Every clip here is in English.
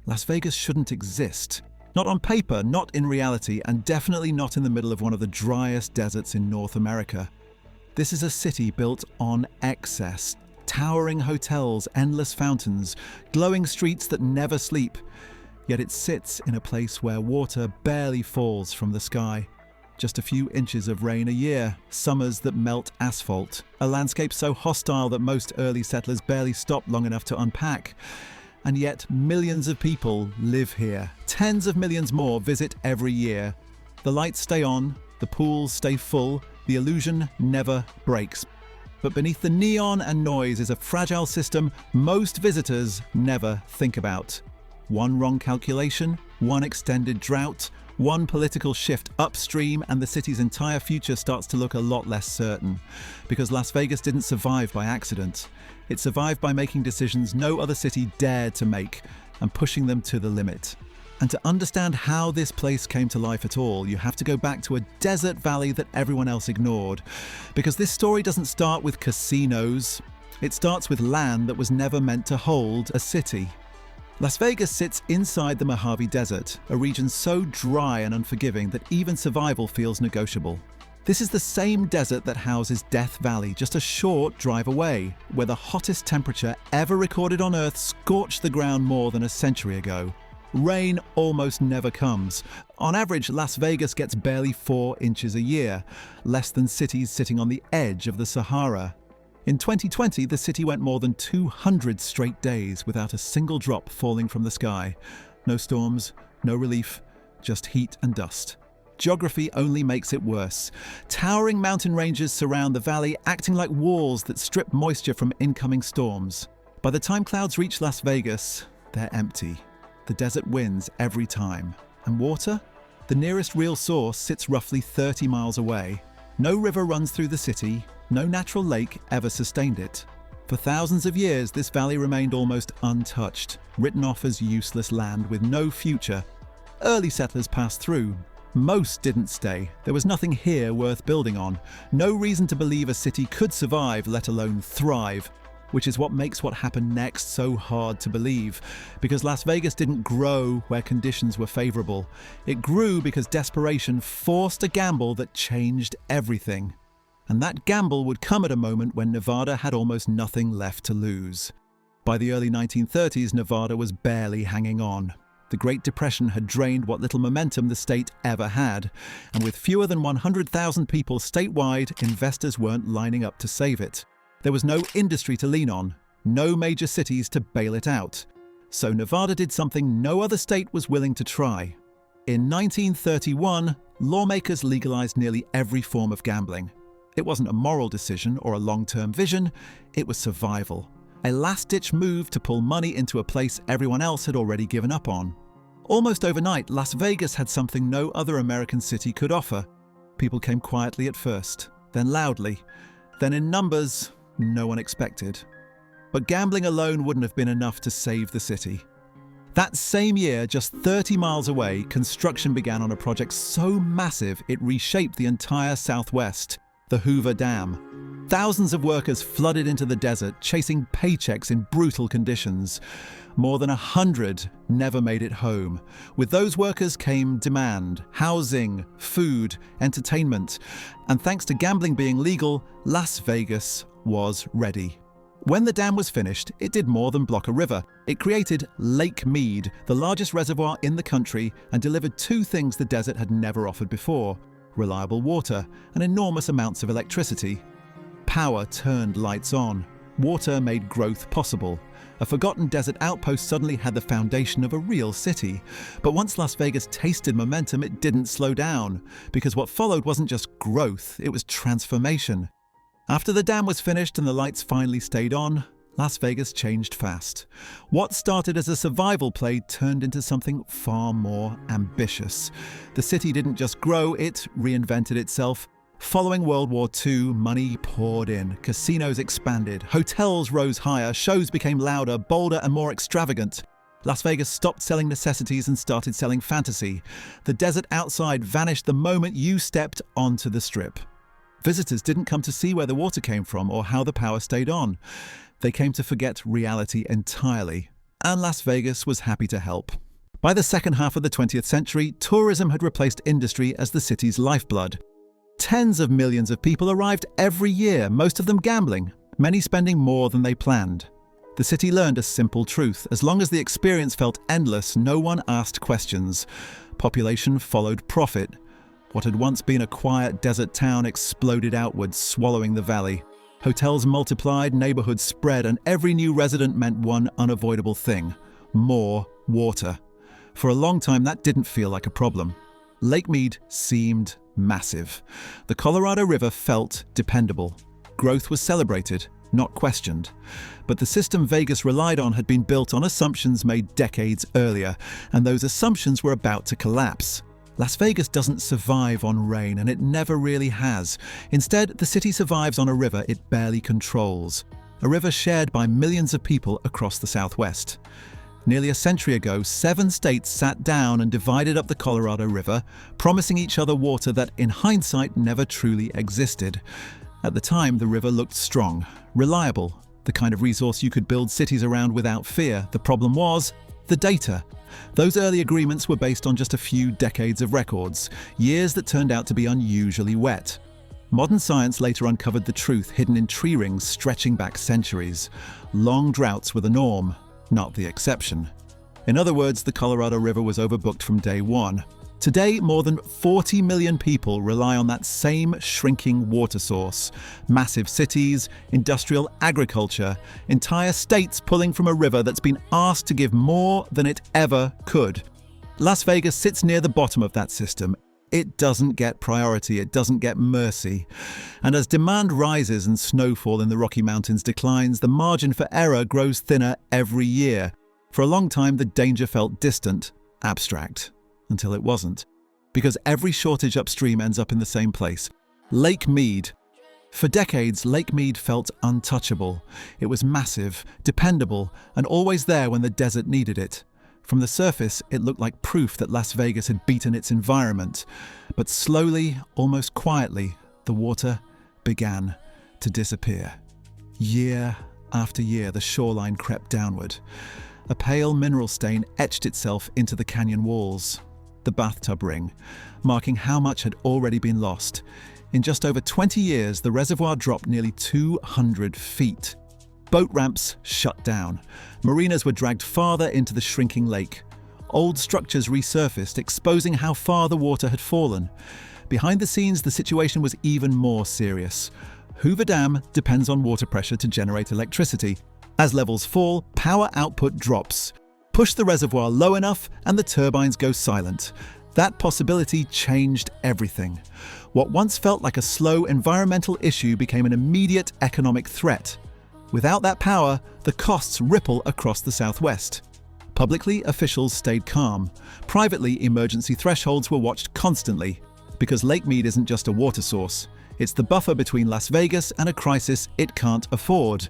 Las Vegas shouldn't exist. Not on paper, not in reality, and definitely not in the middle of one of the driest deserts in North America. This is a city built on excess. Towering hotels, endless fountains, glowing streets that never sleep. Yet it sits in a place where water barely falls from the sky. Just a few inches of rain a year, summers that melt asphalt, a landscape so hostile that most early settlers barely stopped long enough to unpack. And yet millions of people live here. Tens of millions more visit every year. The lights stay on, the pools stay full, the illusion never breaks. But beneath the neon and noise is a fragile system most visitors never think about. One wrong calculation, one extended drought, one political shift upstream, and the city's entire future starts to look a lot less certain. Because Las Vegas didn't survive by accident. It survived by making decisions no other city dared to make and pushing them to the limit. And to understand how this place came to life at all, you have to go back to a desert valley that everyone else ignored. Because this story doesn't start with casinos. It starts with land that was never meant to hold a city. Las Vegas sits inside the Mojave Desert, a region so dry and unforgiving that even survival feels negotiable. This is the same desert that houses Death Valley, just a short drive away, where the hottest temperature ever recorded on Earth scorched the ground more than a century ago. Rain almost never comes. On average, Las Vegas gets barely 4 inches a year, less than cities sitting on the edge of the Sahara. In 2020, the city went more than 200 straight days without a single drop falling from the sky. No storms, no relief, just heat and dust. Geography only makes it worse. Towering mountain ranges surround the valley, acting like walls that strip moisture from incoming storms. By the time clouds reach Las Vegas, they're empty. The desert wins every time. And water? The nearest real source sits roughly 30 miles away. No river runs through the city, no natural lake ever sustained it. For thousands of years, this valley remained almost untouched, written off as useless land with no future. Early settlers passed through. Most didn't stay. There was nothing here worth building on. No reason to believe a city could survive, let alone thrive. Which is what makes what happened next so hard to believe. Because Las Vegas didn't grow where conditions were favorable. It grew because desperation forced a gamble that changed everything. And that gamble would come at a moment when Nevada had almost nothing left to lose. By the early 1930s, Nevada was barely hanging on. The Great Depression had drained what little momentum the state ever had. And with fewer than 100,000 people statewide, investors weren't lining up to save it. There was no industry to lean on, no major cities to bail it out. So Nevada did something no other state was willing to try. In 1931, lawmakers legalized nearly every form of gambling. It wasn't a moral decision or a long-term vision, it was survival. A last-ditch move to pull money into a place everyone else had already given up on. Almost overnight, Las Vegas had something no other American city could offer. People came quietly at first, then loudly, then in numbers no one expected. But gambling alone wouldn't have been enough to save the city. That same year, just 30 miles away, construction began on a project so massive it reshaped the entire Southwest, the Hoover Dam. Thousands of workers flooded into the desert, chasing paychecks in brutal conditions. More than 100 never made it home. With those workers came demand, housing, food, entertainment. And thanks to gambling being legal, Las Vegas was ready. When the dam was finished, it did more than block a river. It created Lake Mead, the largest reservoir in the country, and delivered two things the desert had never offered before: reliable water and enormous amounts of electricity. Power turned lights on. Water made growth possible. A forgotten desert outpost suddenly had the foundation of a real city. But once Las Vegas tasted momentum, it didn't slow down, because what followed wasn't just growth, it was transformation. After the dam was finished and the lights finally stayed on, Las Vegas changed fast. What started as a survival play turned into something far more ambitious. The city didn't just grow, it reinvented itself. Following World War II, money poured in, casinos expanded, hotels rose higher, shows became louder, bolder and more extravagant. Las Vegas stopped selling necessities and started selling fantasy. The desert outside vanished the moment you stepped onto the Strip. Visitors didn't come to see where the water came from or how the power stayed on. They came to forget reality entirely. and Las Vegas was happy to help. By the second half of the 20th century, tourism had replaced industry as the city's lifeblood. Tens of millions of people arrived every year, most of them gambling, many spending more than they planned. The city learned a simple truth: as long as the experience felt endless, no one asked questions. Population followed profit. What had once been a quiet desert town exploded outwards, swallowing the valley. Hotels multiplied, neighborhoods spread, and every new resident meant one unavoidable thing: more water. For a long time, that didn't feel like a problem. Lake Mead seemed massive. The Colorado River felt dependable. Growth was celebrated, not questioned. But the system Vegas relied on had been built on assumptions made decades earlier, and those assumptions were about to collapse. Las Vegas doesn't survive on rain, and it never really has. Instead, the city survives on a river it barely controls, a river shared by millions of people across the Southwest. Nearly a century ago, 7 states sat down and divided up the Colorado River, promising each other water that, in hindsight, never truly existed. At the time, the river looked strong, reliable, the kind of resource you could build cities around without fear. The problem was the data. Those early agreements were based on just a few decades of records, years that turned out to be unusually wet. Modern science later uncovered the truth hidden in tree rings stretching back centuries. Long droughts were the norm, not the exception. In other words, the Colorado River was overbooked from day one. Today, more than 40 million people rely on that same shrinking water source. Massive cities, industrial agriculture, entire states pulling from a river that's been asked to give more than it ever could. Las Vegas sits near the bottom of that system. It doesn't get priority, it doesn't get mercy. And as demand rises and snowfall in the Rocky Mountains declines, the margin for error grows thinner every year. For a long time, the danger felt distant, abstract. Until it wasn't. Because every shortage upstream ends up in the same place: Lake Mead. For decades, Lake Mead felt untouchable. It was massive, dependable, and always there when the desert needed it. From the surface, it looked like proof that Las Vegas had beaten its environment. But slowly, almost quietly, the water began to disappear. Year after year, the shoreline crept downward. A pale mineral stain etched itself into the canyon walls. The bathtub ring, marking how much had already been lost. In just over 20 years, the reservoir dropped nearly 200 feet. Boat ramps shut down. Marinas were dragged farther into the shrinking lake. Old structures resurfaced, exposing how far the water had fallen. Behind the scenes, the situation was even more serious. Hoover Dam depends on water pressure to generate electricity. As levels fall, power output drops. Push the reservoir low enough and the turbines go silent. That possibility changed everything. What once felt like a slow environmental issue became an immediate economic threat. Without that power, the costs ripple across the Southwest. Publicly, officials stayed calm. Privately, emergency thresholds were watched constantly. Because Lake Mead isn't just a water source. It's the buffer between Las Vegas and a crisis it can't afford.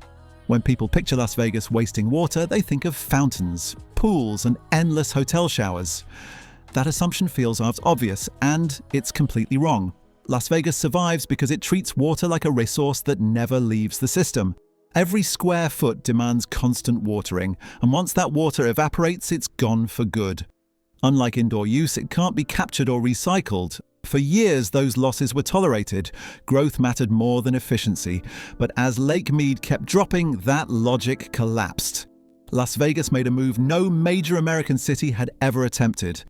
When people picture Las Vegas wasting water, they think of fountains, pools, and endless hotel showers. That assumption feels obvious, and it's completely wrong. Las Vegas survives because it treats water like a resource that never leaves the system. Every square foot demands constant watering, and once that water evaporates, it's gone for good. Unlike indoor use, it can't be captured or recycled. For years, those losses were tolerated. Growth mattered more than efficiency. But as Lake Mead kept dropping, that logic collapsed. Las Vegas made a move no major American city had ever attempted.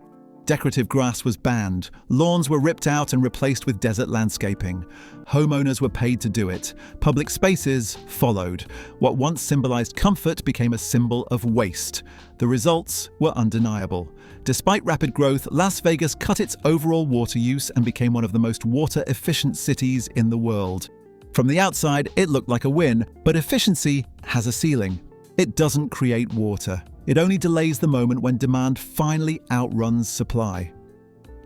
Decorative grass was banned, lawns were ripped out and replaced with desert landscaping. Homeowners were paid to do it. Public spaces followed. What once symbolized comfort became a symbol of waste. The results were undeniable. Despite rapid growth, Las Vegas cut its overall water use and became one of the most water-efficient cities in the world. From the outside, it looked like a win, but efficiency has a ceiling. It doesn't create water. It only delays the moment when demand finally outruns supply.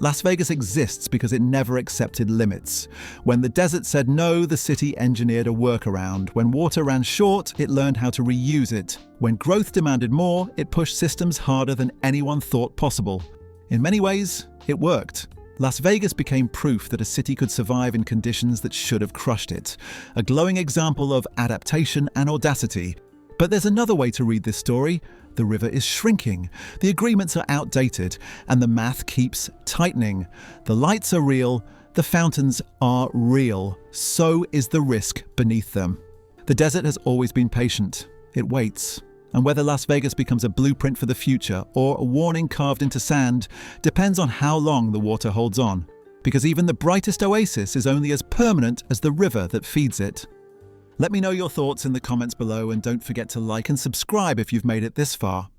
Las Vegas exists because it never accepted limits. When the desert said no, the city engineered a workaround. When water ran short, it learned how to reuse it. When growth demanded more, it pushed systems harder than anyone thought possible. In many ways, it worked. Las Vegas became proof that a city could survive in conditions that should have crushed it. A glowing example of adaptation and audacity. But there's another way to read this story. The river is shrinking, the agreements are outdated, and the math keeps tightening. The lights are real, the fountains are real, so is the risk beneath them. The desert has always been patient. It waits. And whether Las Vegas becomes a blueprint for the future or a warning carved into sand depends on how long the water holds on. Because even the brightest oasis is only as permanent as the river that feeds it. Let me know your thoughts in the comments below, and don't forget to like and subscribe if you've made it this far.